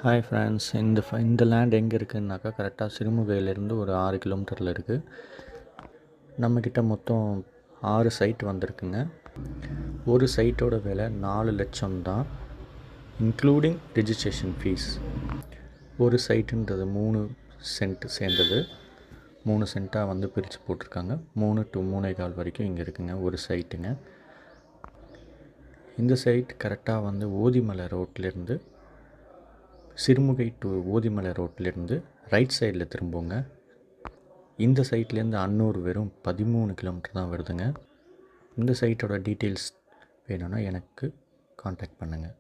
Hi friends, இந்த land எங்கே இருக்குதுனாக்கா கரெக்டாக சிறுமுகையிலேருந்து ஒரு 6 கிலோமீட்டரில் இருக்குது. நம்மக்கிட்ட மொத்தம் 6 சைட் வந்திருக்குங்க. ஒரு சைட்டோட விலை 4 லட்சம் தான், இன்க்ளூடிங் ரிஜிஸ்ட்ரேஷன் ஃபீஸ். ஒரு சைட்டுன்றது 3 சென்ட் சேர்ந்தது. 3 சென்ட்டாக பிரித்து போட்டிருக்காங்க. 3 to 3.25 வரைக்கும் இங்கே இருக்குங்க ஒரு சைட்டுங்க. இந்த சைட் கரெக்டாக ஓதிமலை ரோட்லேருந்து சிறுமுகை டு ஓதிமலை ரோட்லேருந்து ரைட் சைடில் திரும்புங்க. இந்த சைட்லேருந்து அன்னூர் வெறும் 13 கிலோமீட்டர் தான் வருதுங்க. இந்த சைட்டோட டீட்டெயில்ஸ் வேணும்னா எனக்கு காண்டாக்ட் பண்ணுங்கள்.